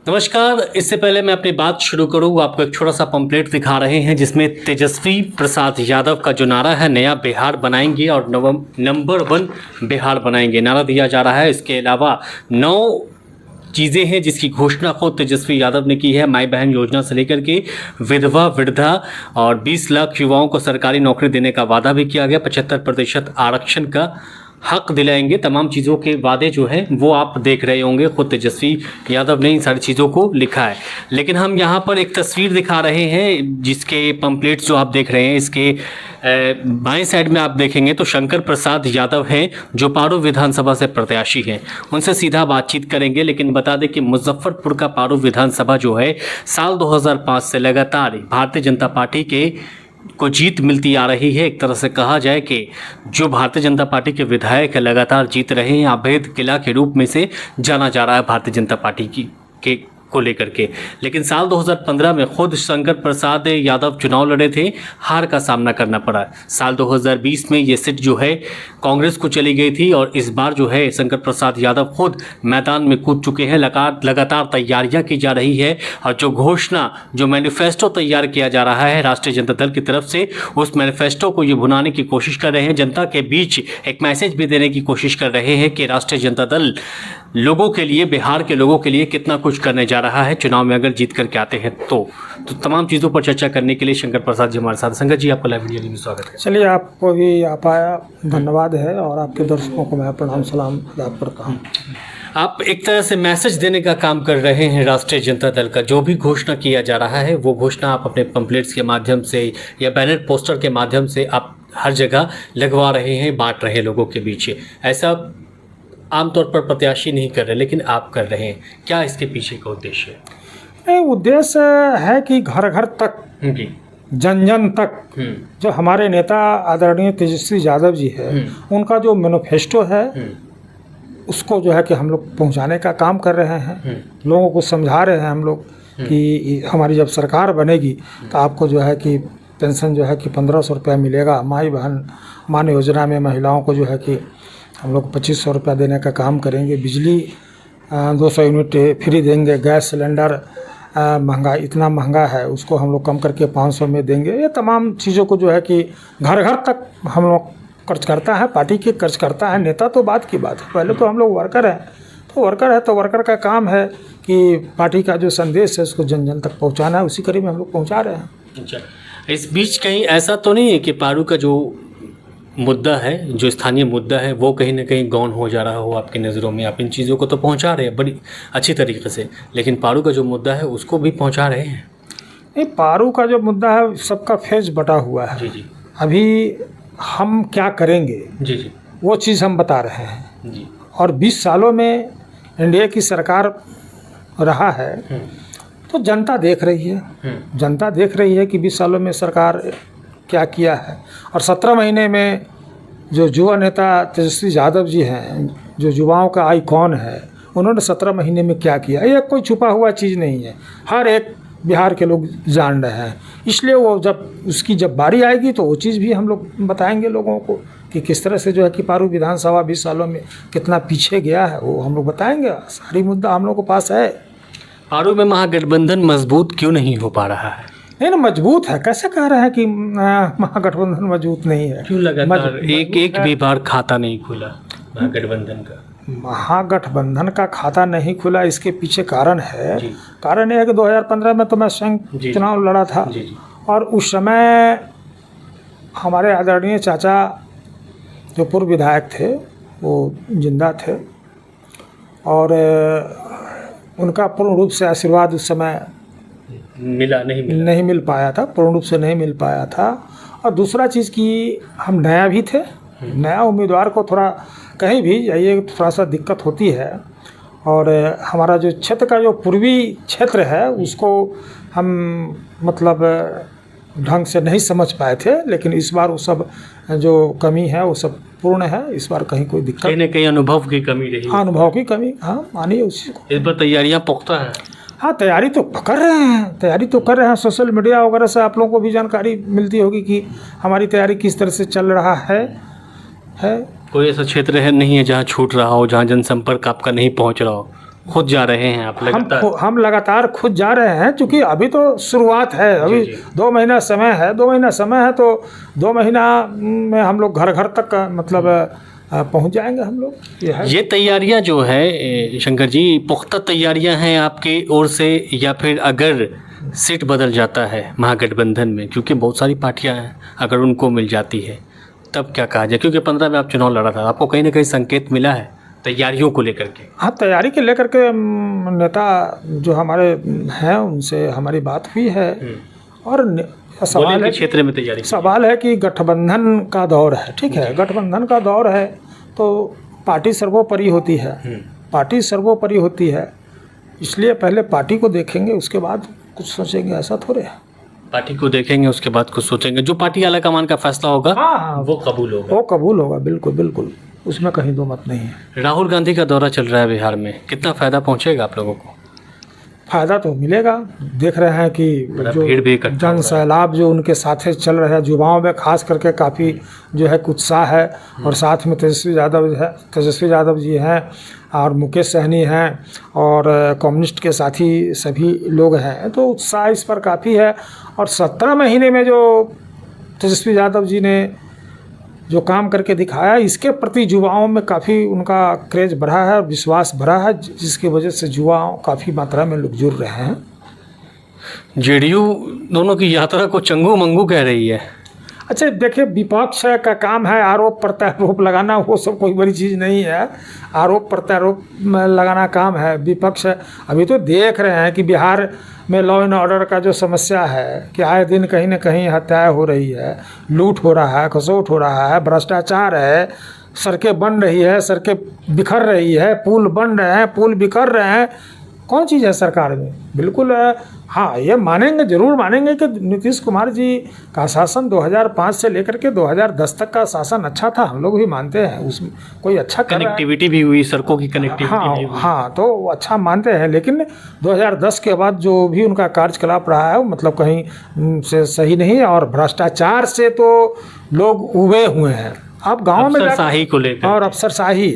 नमस्कार। इससे पहले मैं अपनी बात शुरू करूँ, आपको एक छोटा सा पंपलेट दिखा रहे हैं जिसमें तेजस्वी प्रसाद यादव का जो नारा है, नया बिहार बनाएंगे और नंबर 1 बिहार बनाएंगे, नारा दिया जा रहा है। इसके अलावा 9 चीज़ें हैं जिसकी घोषणा खुद तेजस्वी यादव ने की है। माई बहन योजना से लेकर के विधवा वृद्धा और 20 लाख युवाओं को सरकारी नौकरी देने का वादा भी किया गया। 75% आरक्षण का हक दिलाएंगे। तमाम चीज़ों के वादे जो हैं वो आप देख रहे होंगे, खुद तेजस्वी यादव ने इन सारी चीज़ों को लिखा है। लेकिन हम यहाँ पर एक तस्वीर दिखा रहे हैं जिसके पंपलेट्स जो आप देख रहे हैं, इसके बाएं साइड में आप देखेंगे तो शंकर प्रसाद यादव हैं जो पारू विधानसभा से प्रत्याशी हैं। उनसे सीधा बातचीत करेंगे। लेकिन बता दें कि मुजफ्फरपुर का पारू विधानसभा जो है साल 2005 से लगातार भारतीय जनता पार्टी के को जीत मिलती आ रही है। एक तरह से कहा जाए कि जो भारतीय जनता पार्टी के विधायक लगातार जीत रहे हैं, अवैध किला के रूप में से जाना जा रहा है भारतीय जनता पार्टी के को लेकर के। लेकिन साल 2015 में खुद शंकर प्रसाद यादव चुनाव लड़े थे, हार का सामना करना पड़ा। साल 2020 में ये सीट जो है कांग्रेस को चली गई थी और इस बार जो है शंकर प्रसाद यादव खुद मैदान में कूद चुके हैं। लगातार तैयारियां की जा रही है और जो घोषणा, जो मैनिफेस्टो तैयार किया जा रहा है राष्ट्रीय जनता दल की तरफ से, उस मैनिफेस्टो को ये भुनाने की कोशिश कर रहे हैं। जनता के बीच एक मैसेज भी देने की कोशिश कर रहे हैं कि राष्ट्रीय जनता दल लोगों के लिए, बिहार के लोगों के लिए कितना कुछ करने जा रहा है चुनाव में अगर जीत करके आते हैं तो तमाम चीज़ों पर चर्चा करने के लिए शंकर प्रसाद जी हमारे साथ। शंकर जी, आपका लाइव वीडियो में स्वागत है। चलिए, आपको भी आप आया, धन्यवाद है, और आपके दर्शकों को मैं प्रणाम सलाम अदा करता हूँ। आप एक तरह से मैसेज देने का काम कर रहे हैं राष्ट्रीय जनता दल का। जो भी घोषणा किया जा रहा है वो घोषणा आप अपने पंपलेट्स के माध्यम से या बैनर पोस्टर के माध्यम से आप हर जगह लगवा रहे हैं, बांट रहे हैं लोगों के बीच। ऐसा आमतौर पर प्रत्याशी नहीं कर रहे, लेकिन आप कर रहे हैं। क्या इसके पीछे का उद्देश्य है? उद्देश्य है कि घर घर तक, जन जन तक जो हमारे नेता आदरणीय तेजस्वी यादव जी है, उनका जो मैनिफेस्टो है उसको जो है कि हम लोग पहुंचाने का काम कर रहे हैं। लोगों को समझा रहे हैं हम लोग कि हमारी जब सरकार बनेगी तो आपको जो है कि पेंशन जो है कि 1500 रुपया मिलेगा। माई बहन मान योजना में महिलाओं को जो है कि हम लोग 2500 रुपया देने का काम करेंगे। बिजली 200 यूनिट फ्री देंगे। गैस सिलेंडर महंगा, इतना महंगा है, उसको हम लोग कम करके 500 में देंगे। ये तमाम चीज़ों को जो है कि घर घर तक हम लोग खर्च करता है, पार्टी की खर्च करता है। नेता तो बात की बात है, पहले तो हम लोग वर्कर हैं। तो वर्कर का काम है कि पार्टी का जो संदेश है उसको जन जन तक पहुँचाना है। उसी करीब में हम लोग पहुँचा रहे हैं। अच्छा, इस बीच कहीं ऐसा तो नहीं है कि पारू का जो मुद्दा है, जो स्थानीय मुद्दा है, वो कहीं ना कहीं गौन हो जा रहा हो आपकी नज़रों में? आप इन चीज़ों को तो पहुंचा रहे हैं बड़ी अच्छी तरीके से, लेकिन पारू का जो मुद्दा है उसको भी पहुंचा रहे हैं? नहीं, पारू का जो मुद्दा है सबका फेज बटा हुआ है। जी। अभी हम क्या करेंगे जी वो चीज़ हम बता रहे हैं जी। और 20 सालों में एनडीए की सरकार रहा है तो जनता देख रही है। जनता देख रही है कि 20 सालों में सरकार क्या किया है। और 17 महीने में जो युवा नेता तेजस्वी यादव जी हैं, जो युवाओं का आइकॉन है, उन्होंने 17 महीने में क्या किया, ये कोई छुपा हुआ चीज़ नहीं है। हर एक बिहार के लोग जान रहे हैं। इसलिए वो जब बारी आएगी तो वो चीज़ भी हम लोग बताएंगे लोगों को कि किस तरह से जो है कि पारू विधानसभा 20 सालों में कितना पीछे गया है, वो हम लोग बताएंगे। सारी मुद्दा हम लोग के पास है। पारू में महागठबंधन मजबूत क्यों नहीं हो पा रहा है? नहीं ना, मजबूत है। कैसे कह रहे हैं कि महागठबंधन मजबूत नहीं है? क्यों लगातार एक भी बार खाता नहीं खुला महागठबंधन का? महागठबंधन का खाता नहीं खुला, इसके पीछे कारण है। कारण यह है कि 2015 में तो मैं स्वयं चुनाव लड़ा था। और उस समय हमारे आदरणीय चाचा जो पूर्व विधायक थे वो जिंदा थे और उनका पूर्ण रूप से आशीर्वाद उस समय नहीं मिल पाया था, पूर्ण रूप से नहीं मिल पाया था। और दूसरा चीज़ कि हम नया भी थे। नया उम्मीदवार को थोड़ा कहीं भी जाइए थोड़ा सा दिक्कत होती है। और हमारा जो क्षेत्र का जो पूर्वी क्षेत्र है उसको हम मतलब ढंग से नहीं समझ पाए थे। लेकिन इस बार वो सब जो कमी है वो सब पूर्ण है। इस बार कहीं कोई दिक्कत, कहीं ना कहीं अनुभव की कमी रही। हाँ, अनुभव की कमी, हाँ, मानिए उसी को। इस बार तैयारियां पुख्ता है? हाँ, तैयारी तो कर रहे हैं। सोशल मीडिया वगैरह से आप लोगों को भी जानकारी मिलती होगी कि हमारी तैयारी किस तरह से चल रहा है। कोई ऐसा क्षेत्र है नहीं है जहाँ छूट रहा हो, जहाँ जनसंपर्क आपका नहीं पहुँच रहा हो? खुद जा रहे हैं आप लगातार? हम लगातार खुद जा रहे हैं, क्योंकि अभी तो शुरुआत है, अभी जी। 2 महीना समय है, 2 महीना समय है, तो 2 महीना में हम लोग घर घर तक मतलब पहुंच जाएंगे हम लोग। ये तैयारियां जो है शंकर जी, पुख्ता तैयारियां हैं आपकी ओर से, या फिर अगर सीट बदल जाता है महागठबंधन में, क्योंकि बहुत सारी पार्टियां हैं, अगर उनको मिल जाती है तब क्या कहा जाए? क्योंकि 15 में आप चुनाव लड़ा था, आपको कहीं ना कहीं संकेत मिला है तैयारियों को लेकर के? हाँ, तैयारी के लेकर के नेता जो हमारे हैं उनसे हमारी बात हुई है, और सवाल है क्षेत्र में तैयारी, सवाल है कि गठबंधन का दौर है, ठीक है, गठबंधन का दौर है तो पार्टी सर्वोपरि होती है, पार्टी सर्वोपरि होती है, इसलिए पहले पार्टी को देखेंगे, उसके बाद कुछ सोचेंगे, ऐसा थोड़े है। पार्टी को देखेंगे उसके बाद कुछ सोचेंगे, जो पार्टी आला कमान का फैसला होगा हाँ, वो कबूल होगा, वो कबूल होगा, बिल्कुल बिल्कुल, उसमें कहीं दो मत नहीं है। राहुल गांधी का दौरा चल रहा है बिहार में, कितना फ़ायदा पहुंचेगा आप लोगों को? फ़ायदा तो मिलेगा, देख रहे हैं कि जो भीड़ भी इकट्ठा जन सैलाब जो उनके साथ चल रहे हैं, युवाओं में खास करके काफ़ी जो है उत्साह है, और साथ में तेजस्वी यादव जी हैं, और मुकेश सहनी हैं, और कम्युनिस्ट के साथी सभी लोग हैं, तो उत्साह इस पर काफ़ी है। और 17 महीने में जो तेजस्वी यादव जी ने जो काम करके दिखाया, इसके प्रति युवाओं में काफ़ी उनका क्रेज बढ़ा है, विश्वास बढ़ा है, जिसकी वजह से युवा काफ़ी मात्रा में लोग जुड़ रहे हैं। जेडीयू दोनों की यात्रा को चंगू मंगू कह रही है। अच्छा देखिए, विपक्ष का काम है आरोप प्रत्यारोप लगाना, वो सब कोई बड़ी चीज़ नहीं है, आरोप प्रत्यारोप में लगाना काम है विपक्ष। अभी तो देख रहे हैं कि बिहार में लॉ एंड ऑर्डर का जो समस्या है कि आए दिन कहीं ना कहीं हत्याएं हो रही है, लूट हो रहा है, खसोट हो रहा है, भ्रष्टाचार है, सड़कें बन रही है, सड़कें बिखर रही है, पुल बन रहे हैं, पुल बिखर रहे हैं, कौन चीज़ है सरकार में? बिल्कुल हाँ, ये मानेंगे, ज़रूर मानेंगे कि नीतीश कुमार जी का शासन 2005 से लेकर के 2010 तक का शासन अच्छा था, हम लोग भी मानते हैं, उसमें कोई अच्छा कनेक्टिविटी भी हुई, सड़कों की कनेक्टिविटी हाँ भी हुई। हाँ, तो वो अच्छा मानते हैं, लेकिन 2010 के बाद जो भी उनका कार्यकलाप रहा है वो मतलब कहीं से सही नहीं है, और भ्रष्टाचार से तो लोग उबे हुए हैं। आप गाँव में अफसरशाही को लेकर, और अफसरशाही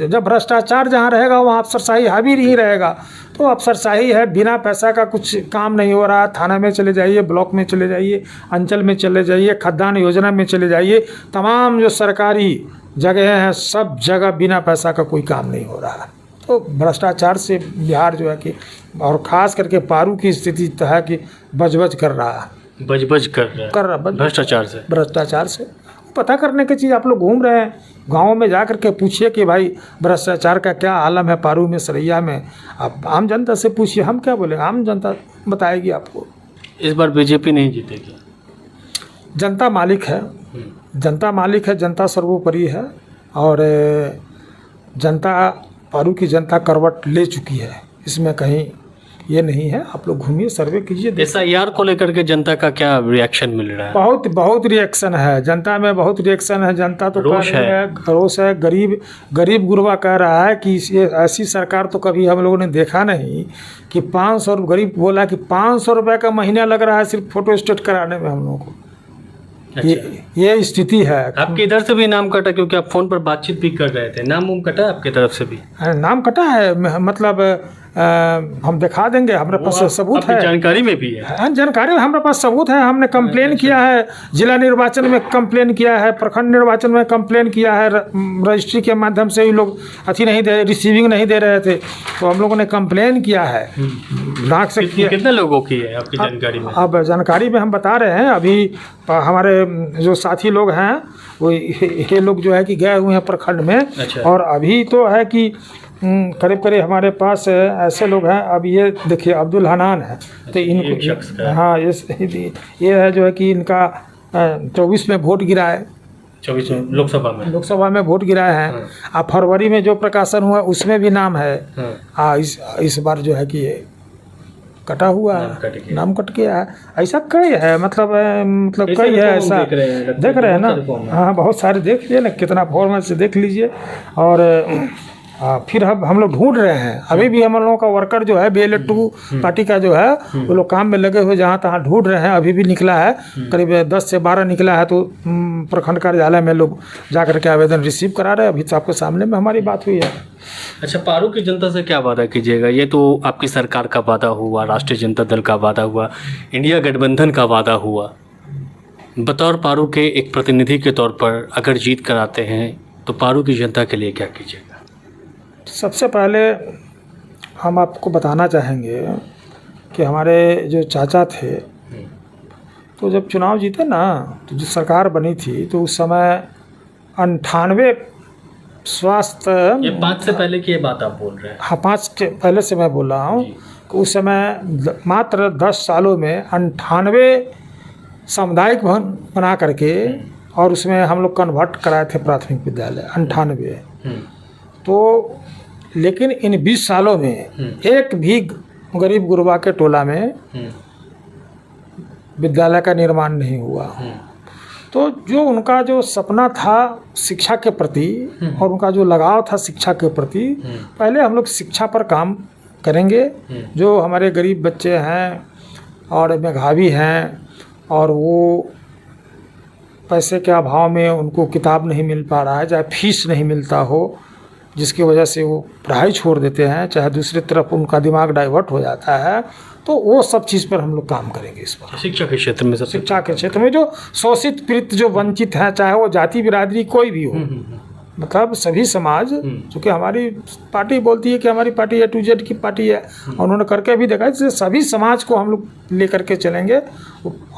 जब भ्रष्टाचार जहाँ रहेगा वहाँ अफसरशाही हावी नहीं रहेगा, तो अफसरशाही है, बिना पैसा का कुछ काम नहीं हो रहा। थाना में चले जाइए, ब्लॉक में चले जाइए, अंचल में चले जाइए, खाद्यान्न योजना में चले जाइए, तमाम जो सरकारी जगह हैं सब जगह बिना पैसा का कोई काम नहीं हो रहा। तो भ्रष्टाचार से बिहार जो है कि, और ख़ास करके पारू की स्थिति तो है कि बज कर रहा है, बज कर रहा है भ्रष्टाचार से। पता करने की चीज़, आप लोग घूम रहे हैं गाँव में, जा कर के पूछिए कि भाई भ्रष्टाचार का क्या आलम है पारू में, सरैया में। आप आम जनता से पूछिए, हम क्या बोले, आम जनता बताएगी आपको। इस बार बीजेपी नहीं जीतेगी? जनता मालिक है, जनता मालिक है, जनता सर्वोपरि है, और जनता, पारू की जनता करवट ले चुकी है, इसमें कहीं ये नहीं है। आप लोग घूमिए, सर्वे कीजिए। SIR को लेकर के जनता का क्या रिएक्शन मिल रहा है? बहुत रिएक्शन है जनता में, बहुत रिएक्शन है। जनता तो रोष है, गरीब गुरबा कह रहा है कि ये ऐसी सरकार तो कभी हम लोगों ने देखा नहीं कि 500, गरीब बोला कि 500 रुपये का महीना लग रहा है सिर्फ फोटो स्टेट कराने में हम लोगों को। अच्छा। ये स्थिति है। आपकी इधर से भी नाम कटा, क्योंकि आप फोन पर बातचीत भी कर रहे थे, नाम कटा आपकी तरफ से भी? नाम कटा है, मतलब हम दिखा देंगे, हमारे पास सबूत है, जानकारी में भी है। हाँ, जानकारी में हमारे पास सबूत है। हमने कंप्लेन किया है, जिला निर्वाचन में कंप्लेन किया है, प्रखंड निर्वाचन में कंप्लेन किया है, रजिस्ट्री के माध्यम से ही लोग रिसीविंग नहीं दे रहे थे, तो हम लोगों ने कंप्लेन किया है, डाक से किया। कितने लोगों की है आपकी जानकारी में? अब जानकारी में हम बता रहे हैं, अभी हमारे जो साथी लोग हैं वो ये लोग जो है कि गए हुए हैं प्रखंड में। अच्छा। और अभी तो है कि करीब हमारे पास ऐसे लोग हैं। अब ये देखिए अब्दुल हनान है, तो इनको, हाँ, ये है जो है कि इनका 24 में वोट गिरा है, 24 लोकसभा में वोट गिराए हैं। अब फरवरी में जो प्रकाशन हुआ उसमें भी नाम है। इस बार जो है कि ये कटा हुआ है, नाम कट गया है। ऐसा कई है, मतलब कई है, ऐसा देख रहे हैं ना। हाँ, बहुत सारे देख लीजिए ना, कितना फॉर्मेट से देख लीजिए। और फिर हम लोग ढूंढ रहे हैं, अभी भी हम लोगों का वर्कर जो है BLA-2 पार्टी का जो है वो लोग काम में लगे हुए जहाँ तहाँ ढूंढ रहे हैं। अभी भी निकला है, करीब 10 से 12 निकला है, तो प्रखंड कार्यालय में लोग जा करके आवेदन रिसीव करा रहे हैं। अभी तो आपके सामने में हमारी बात हुई है। अच्छा, पारू की जनता से क्या वादा कीजिएगा? ये तो आपकी सरकार का वादा हुआ, राष्ट्रीय जनता दल का वादा हुआ, इंडिया गठबंधन का वादा हुआ। बतौर पारू के एक प्रतिनिधि के तौर पर अगर जीत कर आते हैं तो पारू की जनता के लिए क्या कीजिएगा? सबसे पहले हम आपको बताना चाहेंगे कि हमारे जो चाचा थे, तो जब चुनाव जीते ना, तो जो सरकार बनी थी तो उस समय 98 स्वास्थ्य, ये 5 से पहले की ये बात आप बोल रहे हैं? हाँ, 5 के पहले से मैं बोल रहा हूँ कि उस समय मात्र 10 सालों में 98 सामुदायिक भवन बना करके, और उसमें हम लोग कन्वर्ट कराए थे प्राथमिक विद्यालय 98। तो लेकिन इन 20 सालों में एक भी गरीब गुरबा के टोला में विद्यालय का निर्माण नहीं हुआ। तो जो उनका जो सपना था शिक्षा के प्रति और उनका जो लगाव था शिक्षा के प्रति, पहले हम लोग शिक्षा पर काम करेंगे। जो हमारे गरीब बच्चे हैं और मेधावी हैं और वो पैसे के अभाव में उनको किताब नहीं मिल पा रहा है, चाहे फीस नहीं मिलता हो, जिसकी वजह से वो पढ़ाई छोड़ देते हैं, चाहे दूसरी तरफ उनका दिमाग डाइवर्ट हो जाता है, तो वो सब चीज़ पर हम लोग काम करेंगे। इस पर शिक्षा के क्षेत्र में, शिक्षा के क्षेत्र में जो शोषित पीड़ित जो वंचित हैं, चाहे वो जाति बिरादरी कोई भी हो, मतलब सभी समाज, चूँकि हमारी पार्टी बोलती है कि हमारी पार्टी A to Z की पार्टी है, और उन्होंने करके भी देखा, इसलिए सभी समाज को हम लोग ले करके चलेंगे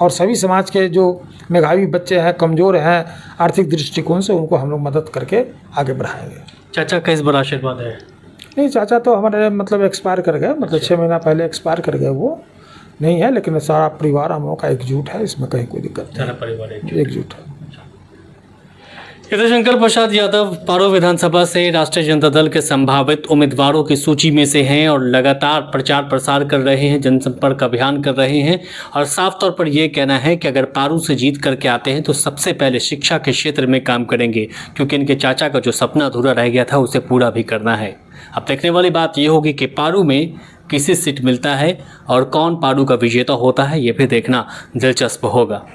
और सभी समाज के जो मेधावी बच्चे हैं, कमज़ोर हैं आर्थिक दृष्टिकोण से, उनको हम लोग मदद करके आगे बढ़ाएंगे। चाचा का इस बार आशीर्वाद है? नहीं, चाचा तो हमारे मतलब एक्सपायर कर गए, मतलब 6 महीना पहले एक्सपायर कर गए, वो नहीं है, लेकिन सारा परिवार हम लोग का एकजुट है, इसमें कहीं कोई दिक्कत नहीं। सारा परिवार एकजुट है। इधर शंकर प्रसाद यादव पारू विधानसभा से राष्ट्रीय जनता दल के संभावित उम्मीदवारों की सूची में से हैं और लगातार प्रचार प्रसार कर रहे हैं, जनसंपर्क अभियान कर रहे हैं, और साफ तौर पर यह कहना है कि अगर पारू से जीत करके आते हैं तो सबसे पहले शिक्षा के क्षेत्र में काम करेंगे, क्योंकि इनके चाचा का जो सपना अधूरा रह गया था उसे पूरा भी करना है। अब देखने वाली बात यह होगी कि पारू में किसी सीट मिलता है और कौन पारू का विजेता होता है, ये भी देखना दिलचस्प होगा।